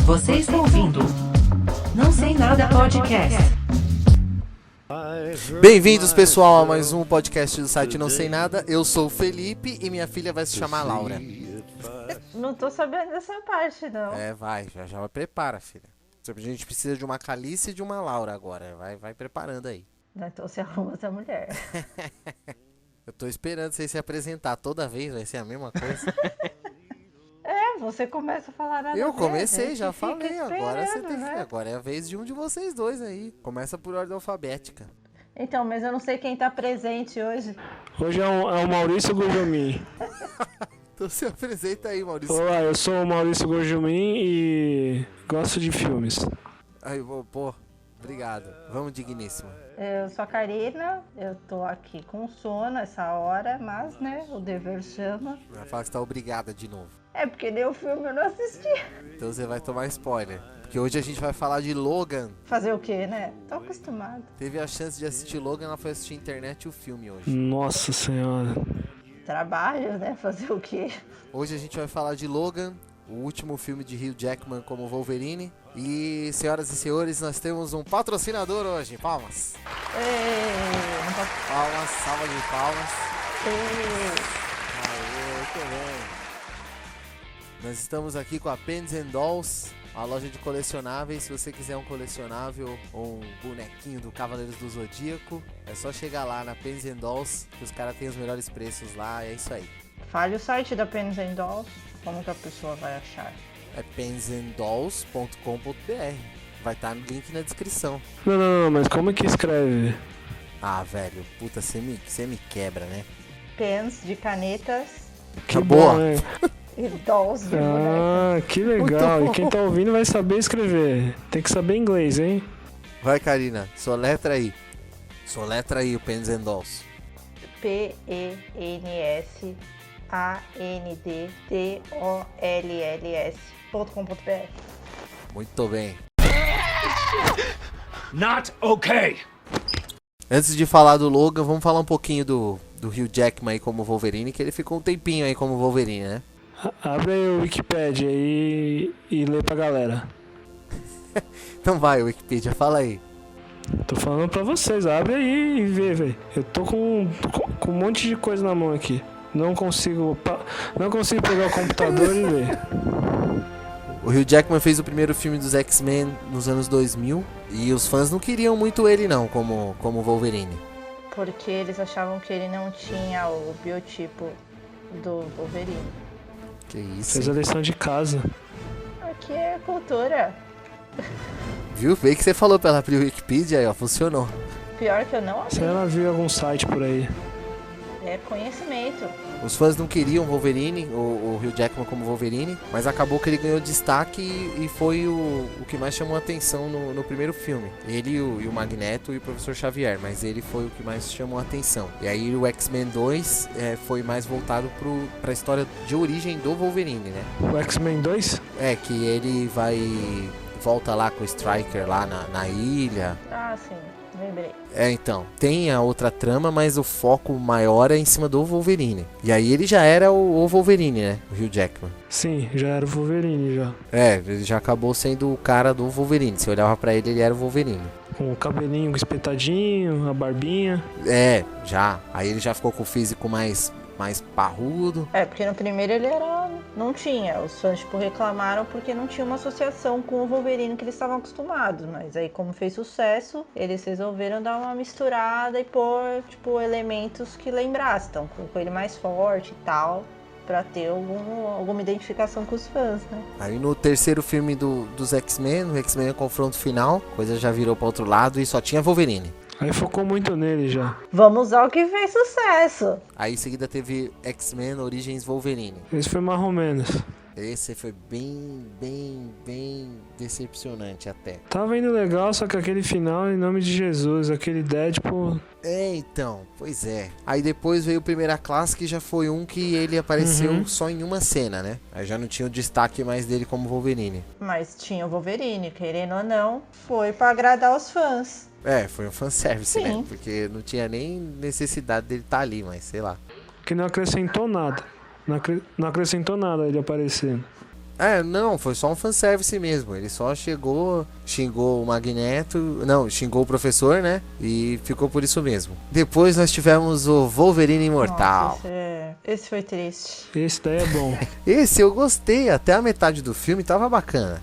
Você está ouvindo Não Sei Nada Podcast. Bem-vindos, pessoal, a mais um podcast do site Não Sei Nada. Eu sou o Felipe e minha filha vai se chamar Laura. Não tô sabendo dessa parte, não. Vai, já prepara, filha. A gente precisa de uma Calice e de uma Laura agora. Vai preparando aí. Então se arruma essa mulher. Eu tô esperando você se apresentar. Toda vez vai ser a mesma coisa. Você começa a falar nada. Eu comecei, já fica falei. Agora você tem né? Agora é a vez de um de vocês dois aí. Começa por ordem alfabética. Então, mas eu não sei quem tá presente hoje. Hoje é o Maurício Gujomin. Então se apresenta aí, Maurício. Olá, eu sou o Maurício Gujomin e gosto de filmes. Aí, pô, obrigado. Vamos, digníssima. Eu sou a Karina, eu tô aqui com sono essa hora, mas, né, o dever chama. Vai falar que você tá obrigada de novo. É porque nem o filme eu não assisti. Então você vai tomar spoiler. Porque hoje a gente vai falar de Logan. Fazer o quê, né? Tô acostumado. Teve a chance de assistir Logan, ela foi assistir internet e o filme hoje. Nossa senhora. Trabalho, né? Fazer o quê? Hoje a gente vai falar de Logan, o último filme de Hugh Jackman como Wolverine. E, senhoras e senhores, nós temos um patrocinador hoje. Palmas. Ei, não posso... Palmas, salva de palmas. Ei. Aê, muito bem. Nós estamos aqui com a Pens and Dolls, a loja de colecionáveis. Se você quiser um colecionável ou um bonequinho do Cavaleiros do Zodíaco, é só chegar lá na Pens and Dolls, que os caras têm os melhores preços lá, é isso aí. Fale o site da Pens and Dolls, como que a pessoa vai achar? É pensandolls.com.br. Vai estar no link na descrição. Não, mas como é que escreve? Ah, velho, puta, você me quebra, né? Pens de canetas Que boa. bom, né? e dolls de boneca. Ah, que legal. Muito E quem tá ouvindo vai saber escrever. Tem que saber inglês, hein? Vai, Karina, soletra aí. Soletra aí o Pens and Dolls. PENSANDDOLLS.com.br. Muito bem. Not okay. Antes de falar do Logan, vamos falar um pouquinho do Hugh Jackman aí como Wolverine, que ele ficou um tempinho aí como Wolverine, né? Abre aí o Wikipedia aí e lê pra galera. Então vai, Wikipedia, fala aí. Tô falando pra vocês, abre aí e vê, velho. Eu tô com um monte de coisa na mão aqui. Não consigo pegar o computador e ler. O Hugh Jackman fez o primeiro filme dos X-Men nos anos 2000 e os fãs não queriam muito ele não, como Wolverine. Porque eles achavam que ele não tinha o biotipo do Wolverine. Que isso, Fez a hein? lição de casa. Aqui é cultura. Viu? Vê que você falou pela Wikipedia aí, ó, funcionou. Pior que eu não Se abri. ela viu algum site por aí. É conhecimento. Os fãs não queriam Wolverine, o Hugh Jackman como Wolverine, mas acabou que ele ganhou destaque e foi o que mais chamou a atenção no primeiro filme. Ele e o Magneto e o Professor Xavier, mas ele foi o que mais chamou a atenção. E aí o X-Men 2 foi mais voltado pra história de origem do Wolverine, né? O X-Men 2? É, que ele volta lá com o Stryker lá na ilha. Ah, sim. Lembrei. Então, tem a outra trama, mas o foco maior é em cima do Wolverine. E aí ele já era o Wolverine, né? O Hugh Jackman. Sim, já era o Wolverine já. Ele já acabou sendo o cara do Wolverine. Se olhava pra ele, ele era o Wolverine. Com o cabelinho espetadinho, a barbinha. Já. Aí ele já ficou com o físico mais parrudo. Porque no primeiro ele não tinha. Os fãs, reclamaram porque não tinha uma associação com o Wolverine que eles estavam acostumados. Mas aí, como fez sucesso, eles resolveram dar uma misturada e pôr, elementos que lembrassem. Então, com ele mais forte e tal, pra ter alguma identificação com os fãs, né? Aí no terceiro filme dos X-Men, no X-Men Confronto Final, a coisa já virou pra outro lado e só tinha Wolverine. Aí focou muito nele já. Vamos ao que fez sucesso. Aí em seguida teve X-Men Origins Wolverine. Esse foi mais ou menos. Esse foi bem decepcionante até. Tava indo legal, só que aquele final, em nome de Jesus, aquele Deadpool... Então, pois é. Aí depois veio o Primeira Classe, que já foi um que ele apareceu só em uma cena, né? Aí já não tinha o destaque mais dele como Wolverine. Mas tinha o Wolverine, querendo ou não, foi pra agradar os fãs. Foi um fanservice, né? Sim. Porque não tinha nem necessidade dele estar ali, mas sei lá. Que não acrescentou nada. Não acrescentou nada ele aparecendo. Não, foi só um fanservice mesmo. Ele só chegou, xingou o Magneto, não, xingou o professor, né? E ficou por isso mesmo. Depois nós tivemos o Wolverine Imortal. Nossa, esse foi triste. Esse daí é bom. Esse eu gostei, até a metade do filme tava bacana.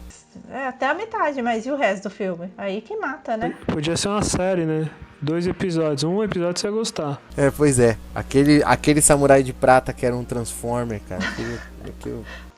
Até a metade, mas e o resto do filme? Aí que mata, né? Podia ser uma série, né? 2 episódios. Um episódio você ia gostar. Pois é. Aquele samurai de prata que era um Transformer, cara.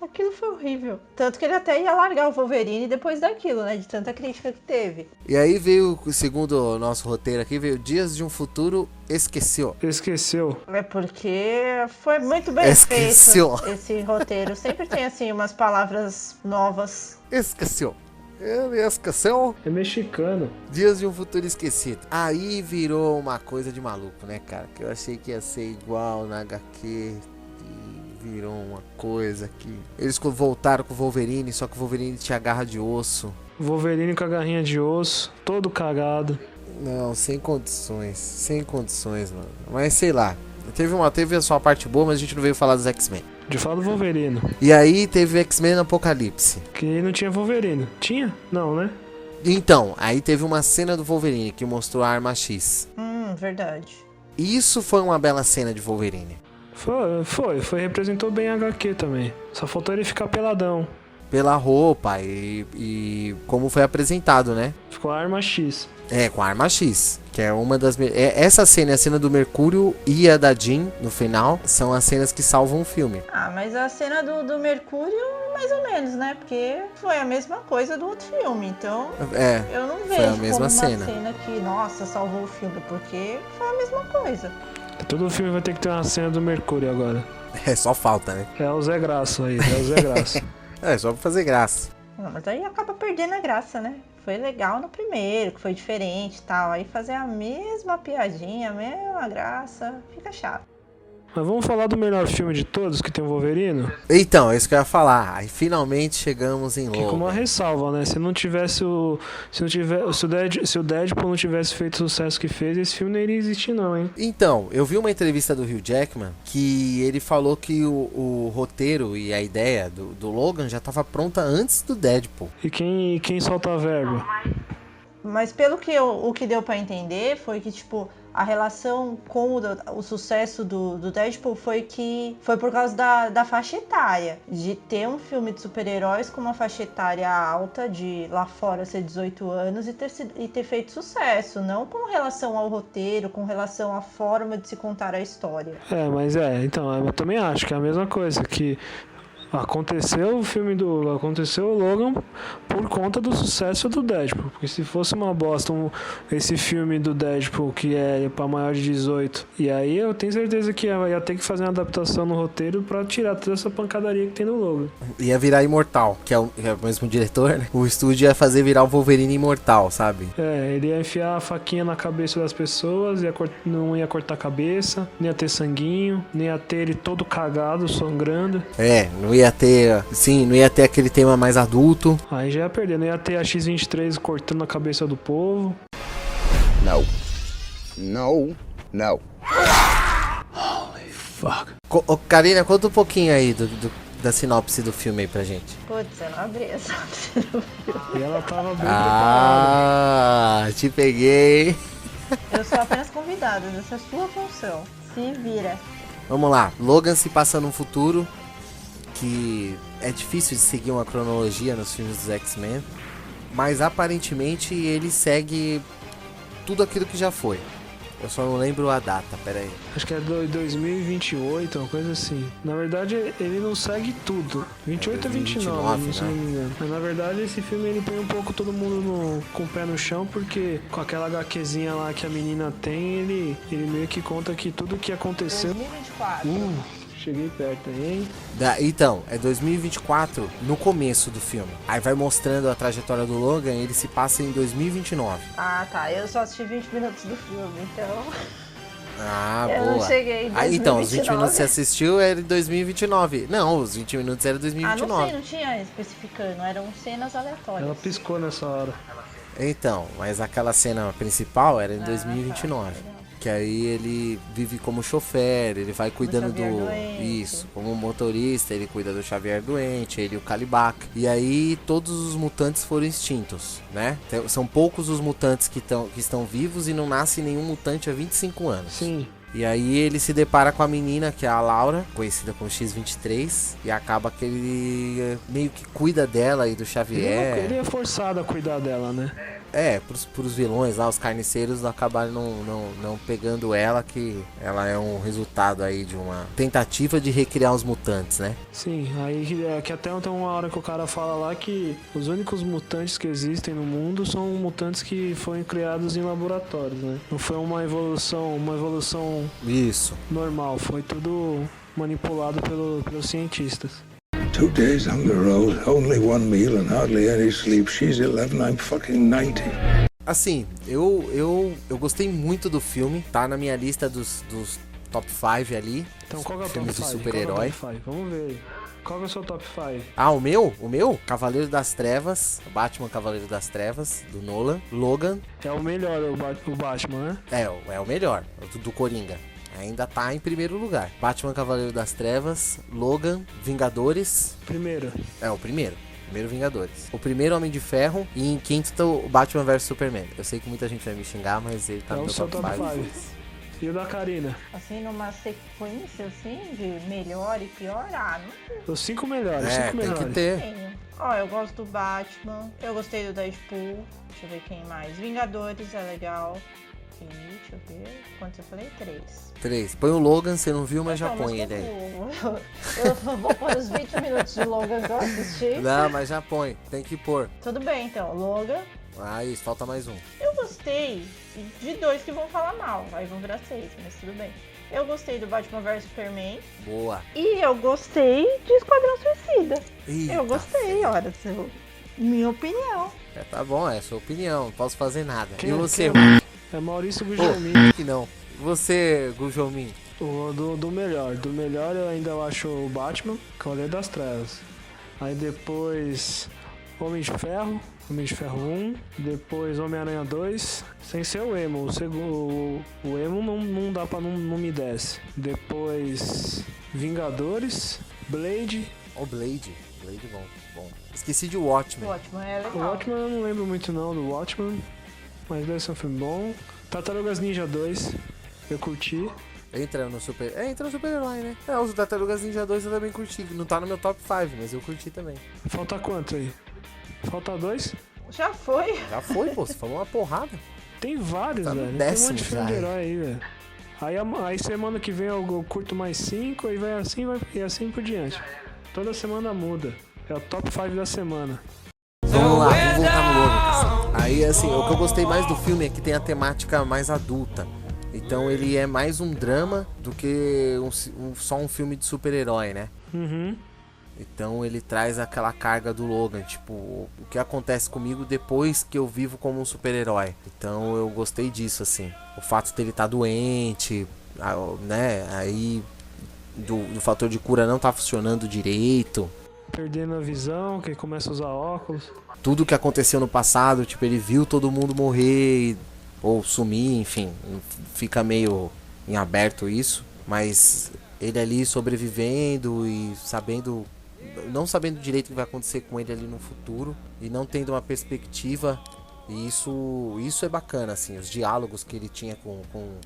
Aquilo foi horrível. Tanto que ele até ia largar o Wolverine depois daquilo, né? De tanta crítica que teve. E aí veio, segundo o nosso roteiro aqui, veio Dias de um Futuro Esqueceu. Esqueceu. É porque foi muito bem Esqueceu. feito esse roteiro. Sempre tem, assim, umas palavras novas. Esqueceu. Ele esqueceu. É mexicano. Dias de um Futuro Esquecido. Aí virou uma coisa de maluco, né, cara? Que eu achei que ia ser igual na HQ. E virou uma coisa que... Eles voltaram com o Wolverine, só que o Wolverine tinha garra de osso. Wolverine com a garrinha de osso, todo cagado. Não, sem condições, mano. Mas sei lá. Teve a sua parte boa, mas a gente não veio falar dos X-Men. De falar do Wolverine. E aí teve o X-Men Apocalipse. Que não tinha Wolverine. Tinha? Não, né? Então, aí teve uma cena do Wolverine que mostrou a arma X. Verdade. Isso foi uma bela cena de Wolverine. Foi. Representou bem a HQ também. Só faltou ele ficar peladão. Pela roupa e como foi apresentado, né? Ficou a arma X. Com a arma X, que é uma das... Essa cena é a cena do Mercúrio e a da Jean, no final, são as cenas que salvam o filme. Mas a cena do Mercúrio, mais ou menos, né? Porque foi a mesma coisa do outro filme, então... eu não vejo foi a mesma como cena. uma cena que, nossa, salvou o filme, porque foi a mesma coisa. Todo filme vai ter que ter uma cena do Mercúrio agora. Só falta, né? É o Zé Graça aí, é o Zé Graça. Só pra fazer graça. Não, mas aí acaba perdendo a graça, né? Foi legal no primeiro, que foi diferente e tal. Aí fazer a mesma piadinha, a mesma graça, fica chato. Mas vamos falar do melhor filme de todos, que tem o Wolverine? Então, é isso que eu ia falar. Aí finalmente chegamos em Que Logan. com uma ressalva, né? Se o Deadpool não tivesse feito o sucesso que fez, esse filme não iria existir não, hein? Então, eu vi uma entrevista do Hugh Jackman que ele falou que o roteiro e a ideia do Logan já estava pronta antes do Deadpool. E quem solta a verba? Mas pelo que o que deu pra entender foi que, tipo, a relação com o sucesso do Deadpool foi por causa da faixa etária. De ter um filme de super-heróis com uma faixa etária alta, de lá fora ser 18 anos e ter feito sucesso. Não com relação ao roteiro, com relação à forma de se contar a história. Então, eu também acho que é a mesma coisa, que aconteceu o Logan por conta do sucesso do Deadpool. Porque se fosse uma bosta esse filme do Deadpool que é pra maior de 18, e aí eu tenho certeza que ia ter que fazer uma adaptação no roteiro pra tirar toda essa pancadaria que tem no Logan. Ia virar Imortal, que é o mesmo diretor, né? O estúdio ia fazer virar o Wolverine Imortal, sabe? Ele ia enfiar a faquinha na cabeça das pessoas, não ia cortar a cabeça, nem ia ter sanguinho, nem ia ter ele todo cagado, sangrando. Não ia ter aquele tema mais adulto. Aí já ia perder, não ia ter a X-23 cortando a cabeça do povo. No. Holy fuck. Karina, conta um pouquinho aí da sinopse do filme aí pra gente. Putz, eu não abri essa sinopse do filme. E ela tava bem preparada. Te peguei. Eu sou apenas convidada, essa é a sua função. Se vira. Vamos lá, Logan se passa num futuro que é difícil de seguir uma cronologia nos filmes dos X-Men, mas aparentemente ele segue tudo aquilo que já foi. Eu só não lembro a data, peraí. Acho que é 2028, uma coisa assim. Na verdade, ele não segue tudo. 28 a 29, se não me engano. Mas na verdade, esse filme ele põe um pouco todo mundo com o pé no chão, porque com aquela HQzinha lá que a menina tem, ele meio que conta que tudo que aconteceu... 2024. Cheguei perto aí, hein? Então, é 2024 no começo do filme. Aí vai mostrando a trajetória do Logan, ele se passa em 2029. Ah, tá. Eu só assisti 20 minutos do filme, então... Eu não cheguei em 2029. Então, os 20 minutos que você assistiu era em 2029. Não, os 20 minutos era 2029. Não sei, não tinha especificando. Eram cenas aleatórias. Ela piscou nessa hora. Então, mas aquela cena principal era em 2029. Tá. Que aí ele vive como chofer, ele vai cuidando Xavier do... doente. Isso, como motorista, ele cuida do Xavier doente, ele e o Kalibak. E aí todos os mutantes foram extintos, né? São poucos os mutantes que estão vivos e não nasce nenhum mutante há 25 anos. Sim. E aí ele se depara com a menina, que é a Laura, conhecida como X-23, e acaba que ele meio que cuida dela e do Xavier. Ele é forçado a cuidar dela, né? Pros vilões lá, os carniceiros acabaram não pegando ela, que ela é um resultado aí de uma tentativa de recriar os mutantes, né? Sim, aí que até tem uma hora que o cara fala lá que os únicos mutantes que existem no mundo são mutantes que foram criados em laboratórios, né? Não foi uma evolução Isso. normal, foi tudo manipulado pelos cientistas. 2 days hunger roll, only one meal and hardly any sleep. She's 11, I'm fucking 90. Assim, eu gostei muito do filme, tá na minha lista dos top 5 ali. Então qual que é o top Filmes de 5? super-herói. Vamos ver. Qual que é o seu top 5? Ah, o meu? Cavaleiro das Trevas, Batman Cavaleiro das Trevas, do Nolan. Logan, É o melhor, o Batman, né? é o melhor, do Coringa. Ainda tá em primeiro lugar. Batman Cavaleiro das Trevas, Logan, Vingadores. Primeiro. É, o primeiro. Primeiro Vingadores. O primeiro Homem de Ferro. E em quinto tá o Batman vs Superman. Eu sei que muita gente vai me xingar, mas ele tá É no o meu seu top top 5. 5. E o da Karina? Assim, numa sequência, assim, de melhor e pior, não Os 5 melhores, É, 5 tem melhores. que ter. tenho. Ó, eu gosto do Batman, eu gostei do Deadpool, deixa eu ver quem mais. Vingadores é legal. E, deixa eu ver, quantos eu falei? 3. 3. Põe o Logan, você não viu, mas já põe ele aí. Eu vou pôr os 20 minutos de Logan que eu assisti. Não, mas já põe. Tem que pôr. Tudo bem, então, Logan. Ah, isso, falta mais um. Eu gostei de 2 que vão falar mal, aí vão virar 6, mas tudo bem. Eu gostei do Batman vs Superman Boa. e eu gostei de Esquadrão Suicida. Eita, Eu gostei, olha, minha opinião. tá bom, é a sua opinião. Não posso fazer nada. Quem E é- você? quem É Maurício Gugelmin. Que não. Você, Gujomin. Do melhor. Do melhor eu ainda acho o Batman, Cavaleiro das Trevas. Aí depois Homem de Ferro 1, depois Homem-Aranha 2, sem ser o emo. O emo não dá pra não me desce. Depois Vingadores, Blade. O Blade. Blade bom. Esqueci de Watchmen. O Watchmen é O legal. Watchmen eu não lembro muito não do Watchmen, mas deve ser um filme bom. Tartarugas Ninja 2, eu curti. Entra no super-herói, né? É, os Tartarugas Ninja 2 eu também curti. Não tá no meu top 5, mas eu curti também. Falta quanto aí? Falta 2? Já foi. Já foi, pô. Você falou uma porrada. Tem vários, Tá no velho. Tem um monte décimo de filme já, de é. herói aí, velho. Aí semana que vem eu curto mais 5 e e assim por diante. Toda semana muda. É o top 5 da semana. Vamos lá, vamos voltar no Logan. Aí, assim, o que eu gostei mais do filme é que tem a temática mais adulta. Então ele é mais um drama do que só um filme de super-herói, né? Uhum. Então ele traz aquela carga do Logan, tipo, o que acontece comigo depois que eu vivo como um super-herói. Então eu gostei disso, assim. O fato dele estar doente, né? Aí do fator de cura não tá funcionando direito. Perdendo a visão, que começa a usar óculos. Tudo que aconteceu no passado, tipo, ele viu todo mundo morrer ou sumir, enfim. Fica meio em aberto isso. Mas ele ali sobrevivendo e não sabendo direito o que vai acontecer com ele ali no futuro e não tendo uma perspectiva, e isso é bacana, assim, os diálogos que ele tinha com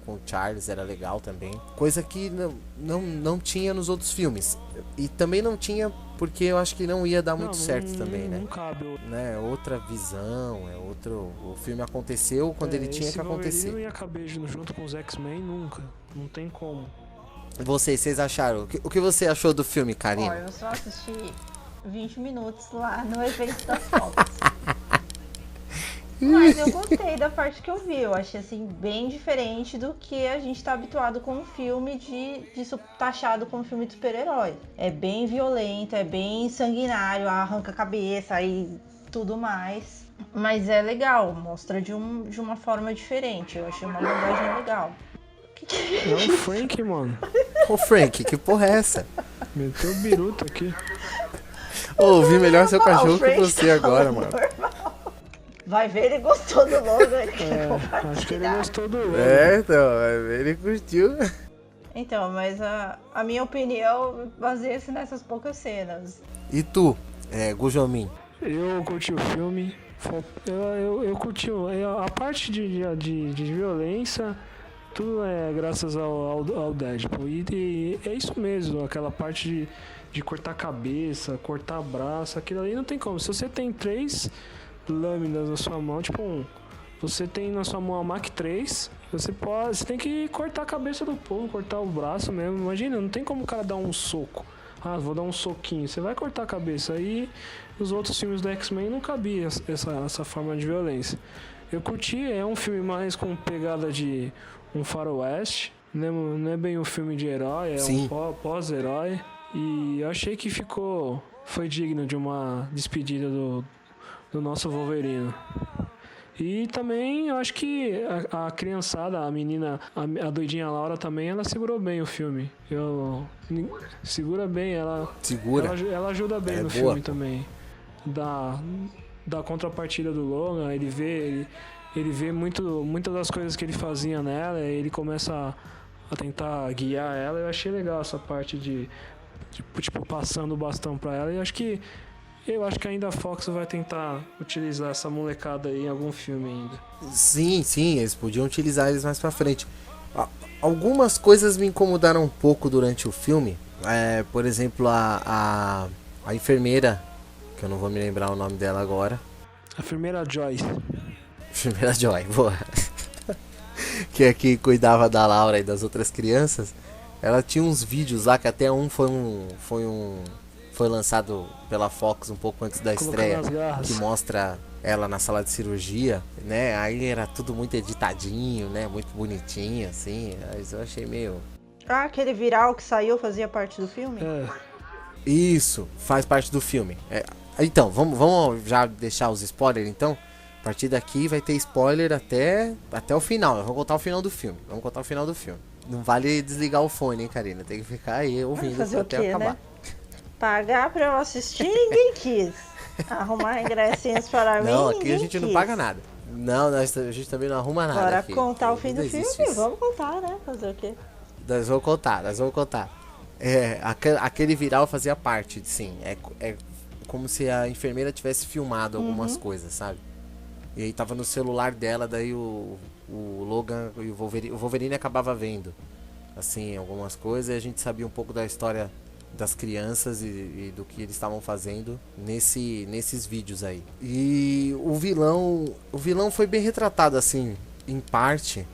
o Charles era legal também, coisa que não tinha nos outros filmes, e também não tinha porque eu acho que não ia dar muito certo também, né? Não cabe. Né? Outra visão, o filme aconteceu quando ele tinha que Esse Wolverine acontecer. não ia caber junto com os X-Men nunca. Não tem como. Vocês acharam? O que você achou do filme, Karina? Olha, eu só assisti 20 minutos lá no evento das fotos. Mas eu gostei da parte que eu vi. Eu achei assim bem diferente do que a gente tá habituado com um filme taxado como filme de super-herói. É bem violento, é bem sanguinário, arranca a cabeça e tudo mais. Mas é legal, mostra de uma forma diferente. Eu achei uma abordagem legal. É o Frank, mano. Ô Frank, que porra é essa? Meteu o biruta aqui. Ô, ouvi melhor seu cachorro que Frank você agora, falando mano. normal. Vai ver, ele gostou do Logan. Ele quer Acho que ele compartilhar. gostou do Logan. Então, ele curtiu. Então, mas a minha opinião baseia-se nessas poucas cenas. E tu, Gujomin? Eu curti o filme. Eu curti a parte de violência. Tudo é graças ao Deadpool. E é isso mesmo, aquela parte de cortar cabeça, cortar braço, aquilo ali não tem como. Se você tem 3 lâminas na sua mão, tipo, você tem na sua mão a Mach 3, você tem que cortar a cabeça do povo, cortar o braço mesmo. Imagina, não tem como o cara dar um soco. Ah, vou dar um soquinho. Você vai cortar a cabeça. Aí os outros filmes do X-Men não cabia essa forma de violência. Eu curti, é um filme mais com pegada de um faroeste, não é bem um filme de herói, é Sim. um pós-herói. E eu achei que foi digno de uma despedida do nosso Wolverine. E também eu acho que a criançada, a menina, a doidinha Laura também, ela segurou bem o filme. Segura bem, Segura. ela ajuda bem no boa. filme também. Da contrapartida do Logan, ele vê muitas das coisas que ele fazia nela, ele começa a tentar guiar ela. Eu achei legal essa parte de tipo, passando o bastão pra ela. E eu acho que ainda a Fox vai tentar utilizar essa molecada aí em algum filme ainda. Sim, eles podiam utilizar eles mais pra frente. Algumas coisas me incomodaram um pouco durante o filme. Por exemplo, a enfermeira, que eu não vou me lembrar o nome dela agora. A enfermeira Joyce. Enfermeira Joy, boa. Que é que cuidava da Laura e das outras crianças. Ela tinha uns vídeos lá que até foi lançado pela Fox um pouco antes da estreia, que mostra ela na sala de cirurgia, né? Aí era tudo muito editadinho, né? Muito bonitinho, assim. Mas eu achei meio... Ah, aquele viral que saiu fazia parte do filme? Isso, faz parte do filme. Então, vamos já deixar os spoilers, então? A partir daqui vai ter spoiler até o final. Vamos contar o final do filme. Não vale desligar o fone, hein, Karina? Tem que ficar aí ouvindo Fazer até o quê, acabar. né? Pagar pra eu assistir, ninguém quis. Arrumar ingressinhos para mim, Não, aqui ninguém a gente não quis. paga nada. Não, a gente também não arruma nada. Bora aqui. contar o fim do Não filme? existe isso. Vamos contar, né? Fazer o quê? Nós vamos contar. Aquele viral fazia parte, sim. É como se a enfermeira tivesse filmado algumas coisas, sabe? E aí tava no celular dela, daí o Logan e o Wolverine acabava vendo, assim, algumas coisas, e a gente sabia um pouco da história das crianças e do que eles estavam fazendo nesses vídeos aí. E o vilão foi bem retratado, assim, em parte,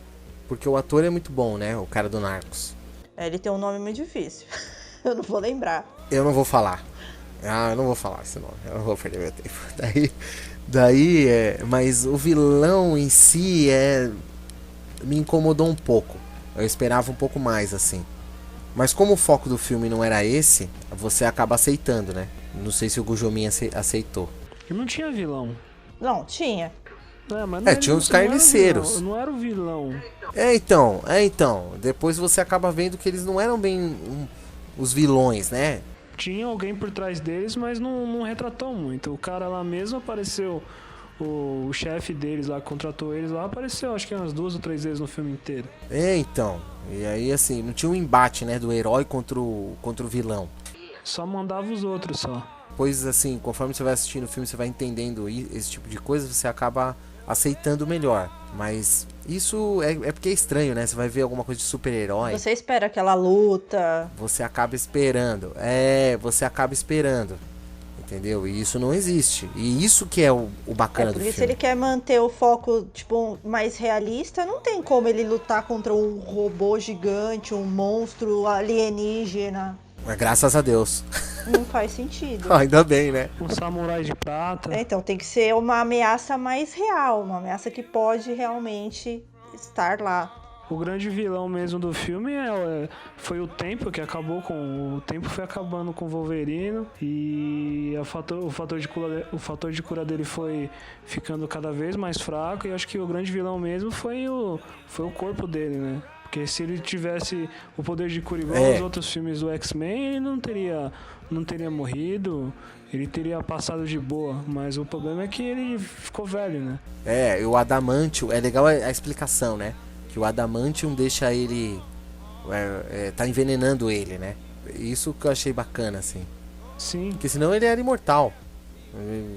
porque o ator é muito bom, né? O cara do Narcos. Ele tem um nome muito difícil. Eu não vou lembrar. Eu não vou falar. Eu não vou falar esse nome. Eu não vou perder meu tempo. Mas o vilão em si me incomodou um pouco. Eu esperava um pouco mais, assim. Mas como o foco do filme não era esse, você acaba aceitando, né? Não sei se o Gujomin aceitou. Não tinha vilão. Não, tinha. Mas tinha uns carniceiros. Não era o vilão. Então. Depois você acaba vendo que eles não eram bem os vilões, né? Tinha alguém por trás deles, mas não retratou muito. O cara lá mesmo apareceu, o chefe deles lá, que contratou eles lá, apareceu acho que umas 2 ou 3 vezes no filme inteiro. Então. E aí, assim, não tinha um embate, né, do herói contra o vilão. Só mandava os outros só. Pois, assim, conforme você vai assistindo o filme, você vai entendendo esse tipo de coisa, você acaba aceitando melhor. Mas isso é porque é estranho, né? Você vai ver alguma coisa de super-herói, Você espera aquela luta. você acaba esperando. Entendeu? E isso não existe. E isso que é o bacana do Porque filme. se ele quer manter o foco, tipo, mais realista, não tem como ele lutar contra um robô gigante, um monstro alienígena. Mas graças a Deus. Não faz sentido. Ainda bem, né? Um samurai de prata. Então tem que ser uma ameaça mais real, uma ameaça que pode realmente estar lá. O grande vilão mesmo do filme foi o tempo, que acabou com... O tempo foi acabando com o Wolverine. E o fator de cura dele foi ficando cada vez mais fraco. E acho que o grande vilão mesmo foi o corpo dele, né? Porque se ele tivesse o poder de cura igual aos outros filmes do X-Men, ele não teria morrido, ele teria passado de boa. Mas o problema é que ele ficou velho, né? E o Adamantium, é legal a explicação, né? Que o Adamantium deixa ele... tá envenenando ele, né? Isso que eu achei bacana, assim. Sim. Porque senão ele era imortal,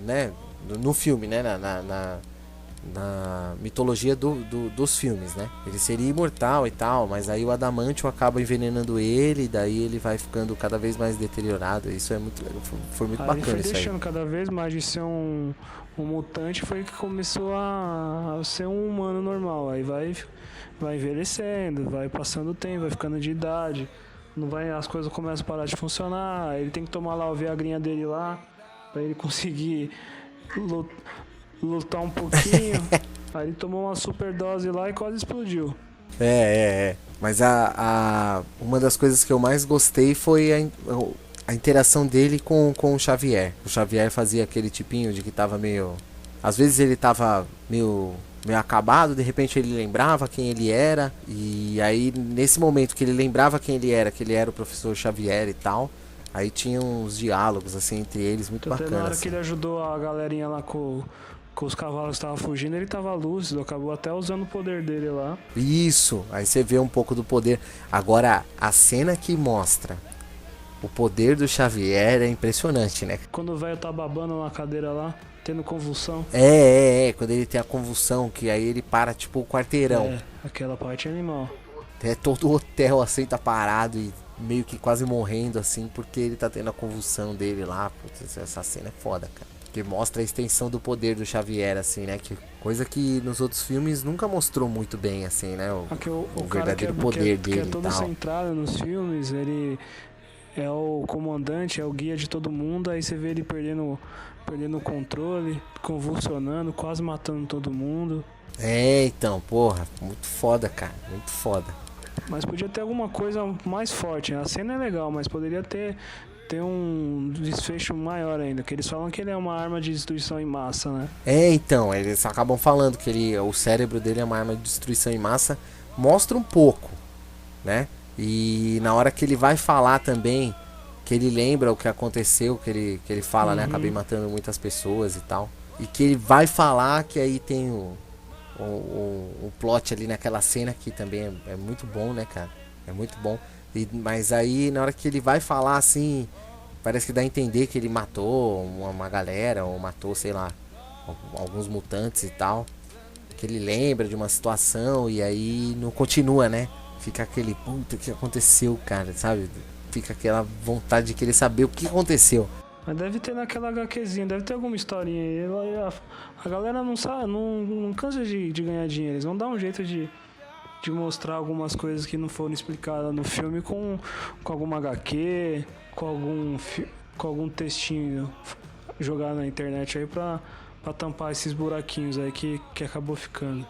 né? No filme, né? Na mitologia dos filmes, né? Ele seria imortal e tal, mas aí o Adamantium acaba envenenando ele, e daí ele vai ficando cada vez mais deteriorado. Isso é muito legal, foi muito bacana ele foi isso aí. deixando cada vez mais de ser um mutante, foi que começou a ser um humano normal. Aí vai envelhecendo, vai passando o tempo, vai ficando de idade, as coisas começam a parar de funcionar, ele tem que tomar lá o viagrinha dele lá, pra ele conseguir lutar um pouquinho. Aí ele tomou uma super dose lá e quase explodiu. Mas uma das coisas que eu mais gostei foi a interação dele com o Xavier. O Xavier fazia aquele tipinho de que tava meio... Às vezes ele tava meio acabado, de repente ele lembrava quem ele era. E aí, nesse momento que ele lembrava quem ele era, que ele era o professor Xavier e tal, aí tinha uns diálogos assim entre eles muito bacanas. Na hora assim. que ele ajudou a galerinha lá com os cavalos que estavam fugindo, ele tava lúcido, acabou até usando o poder dele lá. Isso, aí você vê um pouco do poder. Agora, a cena que mostra o poder do Xavier é impressionante, né? Quando o velho tá babando na cadeira lá, tendo convulsão. Quando ele tem a convulsão, que aí ele para tipo o quarteirão. Aquela parte é animal. Todo o hotel assim tá parado e meio que quase morrendo assim, porque ele tá tendo a convulsão dele lá. Putz, essa cena é foda, cara. Que mostra a extensão do poder do Xavier, assim, né? Que coisa que nos outros filmes nunca mostrou muito bem, assim, né? O verdadeiro poder dele que é todo e tal. centrado nos filmes, ele é o comandante, é o guia de todo mundo, aí você vê ele perdendo o controle, convulsionando, quase matando todo mundo. Então, porra, muito foda, cara, muito foda. Mas podia ter alguma coisa mais forte, né? A cena é legal, mas poderia ter um desfecho maior ainda, que eles falam que ele é uma arma de destruição em massa, né? Então, eles acabam falando que o cérebro dele é uma arma de destruição em massa, mostra um pouco, né? E na hora que ele vai falar também, que ele lembra o que aconteceu, que ele fala, né? Acabei matando muitas pessoas e tal. E que ele vai falar que aí tem o plot ali naquela cena que também é muito bom, né, cara? É muito bom. Mas aí na hora que ele vai falar assim, parece que dá a entender que ele matou uma galera, ou matou, sei lá, alguns mutantes e tal. Que ele lembra de uma situação e aí não continua, né? Fica aquele, puta, que aconteceu, cara, sabe? Fica aquela vontade de querer saber o que aconteceu. Mas deve ter naquela HQzinha, deve ter alguma historinha aí. A galera não sabe, não cansa de ganhar dinheiro. Eles vão dar um jeito de mostrar algumas coisas que não foram explicadas no filme com alguma HQ, com algum textinho jogado na internet aí pra tampar esses buraquinhos aí que acabou ficando.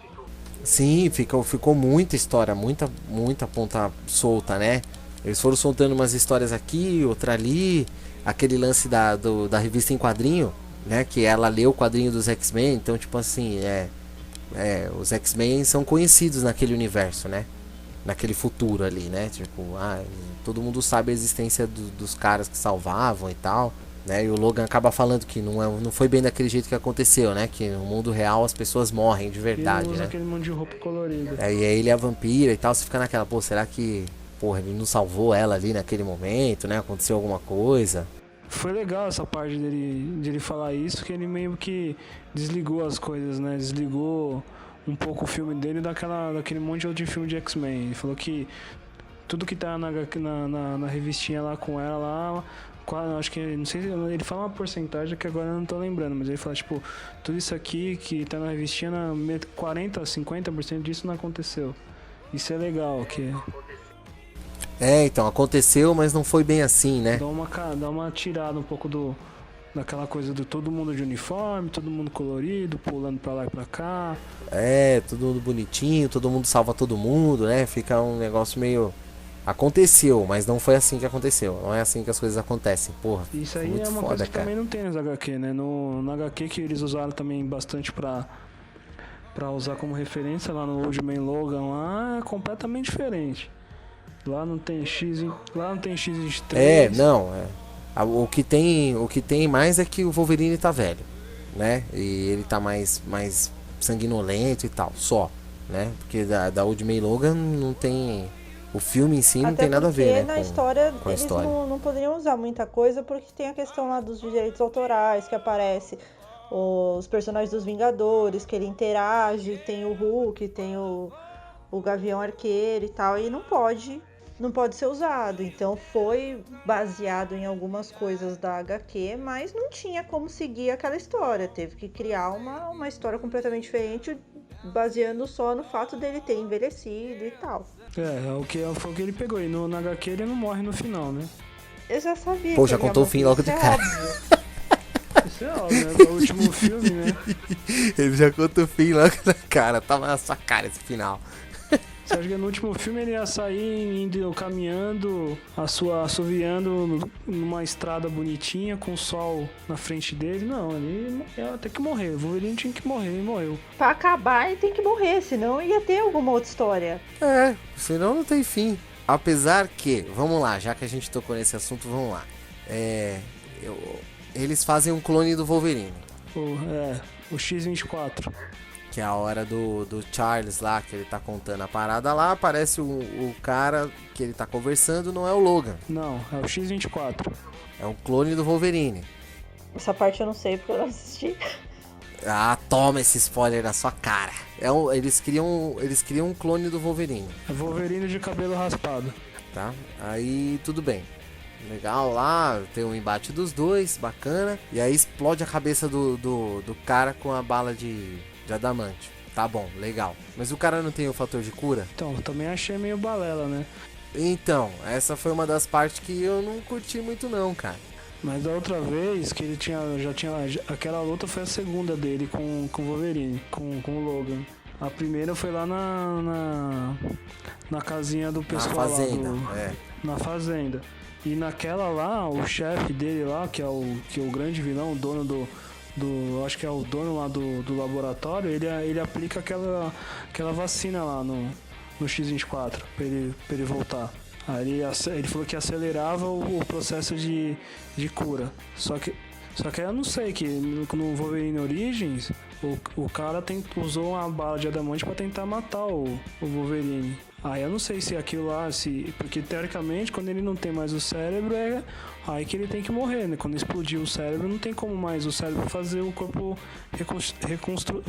Sim, ficou muita história, muita ponta solta, né? Eles foram soltando umas histórias aqui, outra ali. Aquele lance da revista em quadrinho, né? Que ela leu o quadrinho dos X-Men. Então, tipo assim, os X-Men são conhecidos naquele universo, né? Naquele futuro ali, né? Tipo, todo mundo sabe a existência dos caras que salvavam e tal, né? E o Logan acaba falando que não foi bem daquele jeito que aconteceu, né? Que no mundo real as pessoas morrem de verdade, ele usa né? aquele monte de roupa colorida. E aí ele é a vampira e tal, você fica naquela, pô, será que, porra, ele não salvou ela ali naquele momento, né? Aconteceu alguma coisa. Foi legal essa parte dele falar isso, que ele meio que desligou as coisas, né? Desligou um pouco o filme dele daquele monte de filme de X-Men. Ele falou que tudo que tá na revistinha lá com ela lá, acho que, não sei, ele fala uma porcentagem que agora eu não tô lembrando, mas ele fala, tipo, tudo isso aqui que tá na revistinha, 40%, 50% disso não aconteceu. Isso é legal, que... Então, aconteceu, mas não foi bem assim, né? Dá uma tirada um pouco daquela coisa do todo mundo de uniforme, todo mundo colorido, pulando pra lá e pra cá. Todo mundo bonitinho, todo mundo salva todo mundo, né? Fica um negócio meio... Aconteceu, mas não foi assim que aconteceu. Não é assim que as coisas acontecem, porra. Isso aí muito é uma foda, coisa que cara. também não tem nas HQ, né? No HQ que eles usaram também bastante pra pra usar como referência lá no Old Man Logan lá é completamente diferente. Lá não tem X23. O que tem mais é que o Wolverine tá velho, né? E ele tá mais sanguinolento e tal, só, né? Porque da Old Man Logan não tem... O filme em si não tem nada a ver, né? Na história, com a eles história. não poderiam usar muita coisa, porque tem a questão lá dos direitos autorais, que aparece os personagens dos Vingadores, que ele interage, tem o Hulk, tem o Gavião Arqueiro e tal, e não pode ser usado. Então foi baseado em algumas coisas da HQ, mas não tinha como seguir aquela história. Teve que criar uma história completamente diferente, baseando só no fato dele ter envelhecido e tal. Foi o que ele pegou. E na HQ ele não morre no final, né? Eu já sabia. Pô, já contou o fim logo de cara. Isso é óbvio, né? É o último filme, né? Ele já contou o fim logo na cara. Tava na sua cara esse final. Você acha que no último filme ele ia sair indo caminhando, assoviando numa estrada bonitinha com o sol na frente dele? Não, ele ia ter que morrer. O Wolverine tinha que morrer e morreu. Pra acabar ele tem que morrer, senão ia ter alguma outra história. Senão não tem fim. Apesar que, vamos lá, já que a gente tocou nesse assunto, vamos lá. Eles fazem um clone do Wolverine. O X-24. Que é a hora do Charles lá, que ele tá contando a parada lá, aparece o cara que ele tá conversando, não é o Logan. Não, é o X-24. É um clone do Wolverine. Essa parte eu não sei porque eu não assisti. Ah, toma esse spoiler na sua cara. Eles criam um clone do Wolverine. É Wolverine de cabelo raspado. Tá? Aí tudo bem. Legal lá, tem um embate dos dois, bacana. E aí explode a cabeça do cara com a bala de adamante. Tá bom, legal. Mas o cara não tem o fator de cura? Então, eu também achei meio balela, né? Então, essa foi uma das partes que eu não curti muito não, cara. Mas da outra vez que ele aquela luta foi a segunda dele com o Wolverine, com o Logan. A primeira foi lá na casinha do pessoal. Na fazenda, na fazenda. E naquela lá, o chefe dele lá, que é o grande vilão, o dono do acho que é o dono lá do laboratório, ele aplica aquela vacina lá no X-24 pra ele voltar. Aí ele falou que acelerava o processo de cura. Só que eu não sei que no Wolverine Origins o cara usou uma bala de adamante pra tentar matar o Wolverine. Aí eu não sei se aquilo lá, porque teoricamente quando ele não tem mais o cérebro é aí que ele tem que morrer, né? Quando explodir o cérebro não tem como mais o cérebro fazer o corpo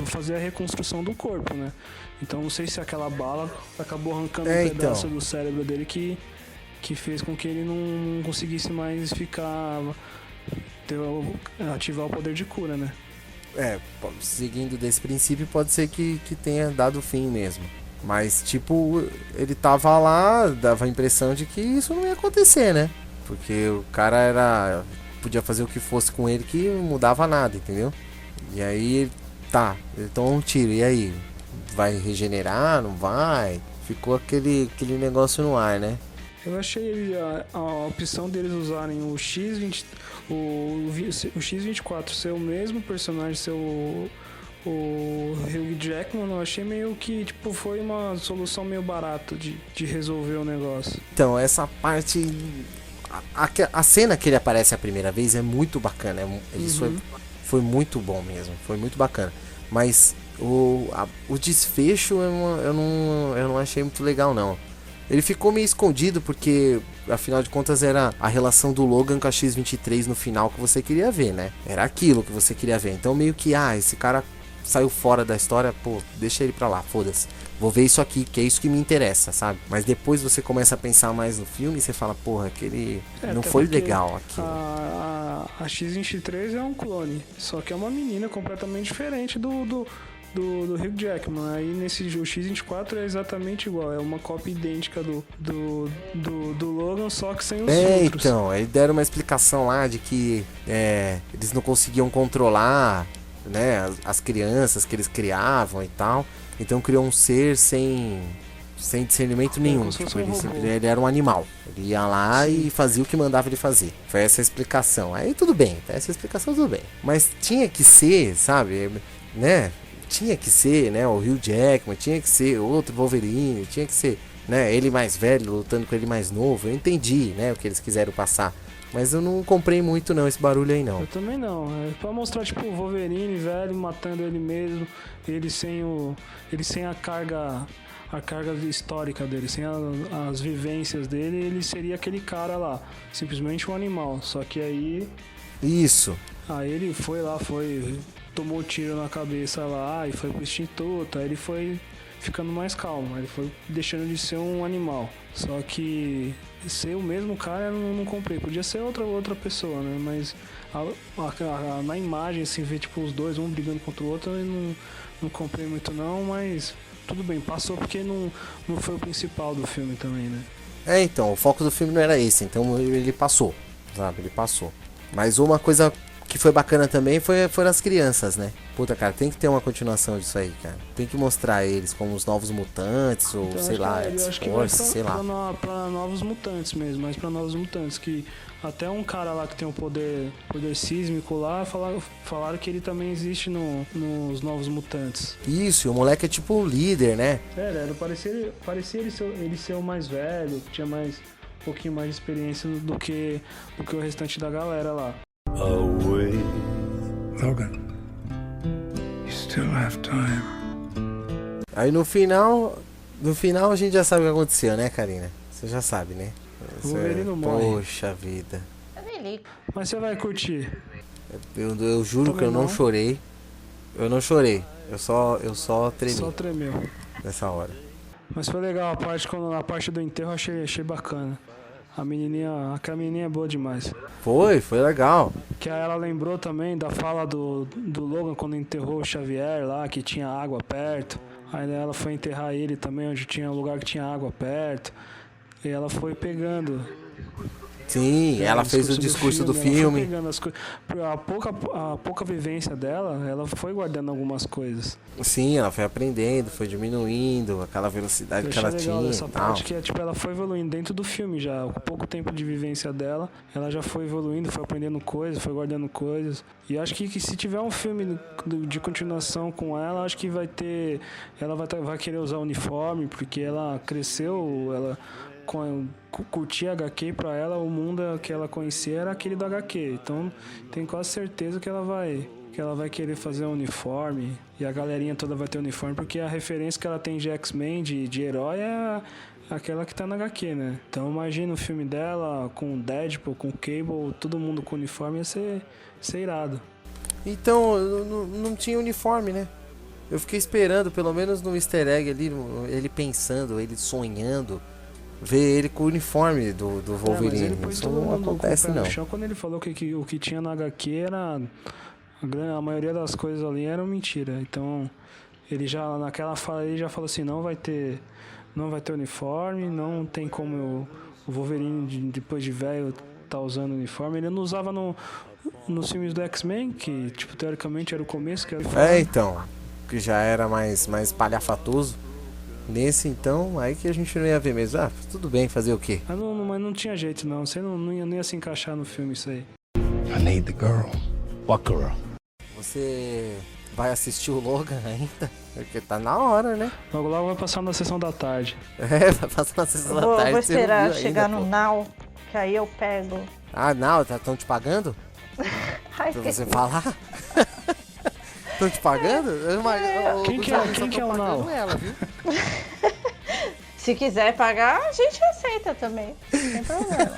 fazer a reconstrução do corpo, né? Então não sei se aquela bala acabou arrancando um pedaço do cérebro dele que fez com que ele não conseguisse mais ativar o poder de cura, né? Seguindo desse princípio, pode ser que tenha dado fim mesmo. Mas, tipo, ele tava lá, dava a impressão de que isso não ia acontecer, né? Porque o cara podia fazer o que fosse com ele que não mudava nada, entendeu? E aí, ele tomou um tiro, e aí? Vai regenerar? Não vai? Ficou aquele negócio no ar, né? Eu achei a opção deles usarem o X-24 ser o mesmo personagem, ser o Hugh Jackman, eu achei meio que foi uma solução meio barata de resolver o negócio. Então, essa parte... A cena que ele aparece a primeira vez é muito bacana. Foi muito bom mesmo. Foi muito bacana. Mas o desfecho eu não achei muito legal, não. Ele ficou meio escondido porque, afinal de contas, era a relação do Logan com a X-23 no final que você queria ver, né? Era aquilo que você queria ver. Então meio que, esse cara saiu fora da história, deixa ele pra lá, foda-se. Vou ver isso aqui, que é isso que me interessa, sabe? Mas depois você começa a pensar mais no filme e você fala, aquele não foi legal aquilo. A X-23 é um clone, só que é uma menina completamente diferente do Hugh Jackman. Aí o X-24 é exatamente igual, é uma cópia idêntica do Logan, só que sem os filtros. Então, aí deram uma explicação lá de que eles não conseguiam controlar, né, as crianças que eles criavam e tal. Então criou um ser sem discernimento nenhum. Ele era um animal. Ele ia lá e fazia o que mandava ele fazer. Foi essa a explicação. Aí tudo bem, essa explicação tudo bem. Mas tinha que ser, sabe, né? tinha que ser, né, o Hugh Jackman, tinha que ser outro Wolverine, tinha que ser, né, ele mais velho lutando com ele mais novo. Eu entendi, né, o que eles quiseram passar. Mas eu não comprei muito não esse barulho aí não. Eu também não. É pra mostrar, tipo, o Wolverine velho matando ele mesmo, ele sem a carga histórica dele, sem as vivências dele, ele seria aquele cara lá, simplesmente um animal. Só que aí Isso. ele foi lá, tomou tiro na cabeça lá e foi pro instituto, aí ele foi ficando mais calmo, ele foi deixando de ser um animal. Só que ser o mesmo cara eu não comprei, podia ser outra pessoa, né? Mas na imagem, assim, ver tipo os dois, um brigando contra o outro, eu não comprei muito não, mas tudo bem, passou porque não foi o principal do filme também, né? Então, o foco do filme não era esse, então ele passou, sabe? Ele passou. Mas uma coisa que foi bacana também foram as crianças, né? Puta, cara, tem que ter uma continuação disso aí, cara. Tem que mostrar eles como os novos mutantes, ou Então, sei lá, acho que vai X-Force, sei lá. pra novos mutantes mesmo, mas pra novos mutantes, que até um cara lá que tem um poder sísmico lá, falaram que ele também existe nos novos mutantes. Isso, e o moleque é tipo um líder, né? Parecia ele ser o mais velho, tinha um pouquinho mais de experiência do que o restante da galera lá. Logan, you still have time. Aí no final a gente já sabe o que aconteceu, né, Karina? Você já sabe, né? O Wolverine morre. Poxa vida. Eu nem ligo. Mas você vai curtir. Eu juro que eu não chorei. Eu não chorei. Eu só tremi Só tremeu. nessa hora. Mas foi legal a parte do enterro, achei bacana. Aquela menininha é boa demais. Foi legal. Que aí ela lembrou também da fala do Logan quando enterrou o Xavier lá, que tinha água perto. Aí ela foi enterrar ele também, onde tinha um lugar que tinha água perto. E ela foi pegando. Sim, ela fez o discurso do filme. Ela foi pegando as coisas. A pouca vivência dela, ela foi guardando algumas coisas. Sim, ela foi aprendendo, foi diminuindo aquela velocidade que ela tinha. Essa parte que tipo, ela foi evoluindo dentro do filme já. Com pouco tempo de vivência dela, ela já foi evoluindo, foi aprendendo coisas, foi guardando coisas. E acho que se tiver um filme de continuação com ela, acho que vai ter. Ela vai querer usar uniforme, porque ela cresceu, ela. Curtir HQ pra ela, o mundo que ela conhecia era aquele do HQ. Então tenho quase certeza que ela vai querer fazer um uniforme e a galerinha toda vai ter uniforme, porque a referência que ela tem de X-Men, de herói, é aquela que tá na HQ, né? Então imagina o filme dela com Deadpool, com Cable, todo mundo com uniforme, ia ser irado. Então, não tinha uniforme, né? Eu fiquei esperando, pelo menos no easter egg ali, ele pensando, ele sonhando, ver ele com o uniforme do Wolverine. Mas ele pôs Isso todo não mundo acontece, com o pé não. no chão quando ele falou que o que tinha na HQ era... A maioria das coisas ali eram mentira. Então, ele já, naquela fala, ele já falou assim, não vai ter uniforme, não tem como o Wolverine, depois de velho, tá usando uniforme. Ele não usava nos filmes do X-Men, que, tipo, teoricamente era o começo, que era o uniforme. Então, que já era mais palhafatoso. Nesse, então, aí que a gente não ia ver mesmo. Ah, tudo bem, fazer o quê? Mas não tinha jeito, não. Você não ia se encaixar no filme, isso aí. I need the girl. What girl? Você vai assistir o Logan ainda? Porque tá na hora, né? Logo vai passar na sessão da tarde. Vai passar na sessão da tarde. Vou você não esperar viu chegar ainda, no pô. Now, que aí eu pego. Ah, não, estão te pagando? Ai, Pra você falar? Estão te pagando? Quem que é o Now? Ela, viu? Se quiser pagar, a gente aceita também. Não tem problema.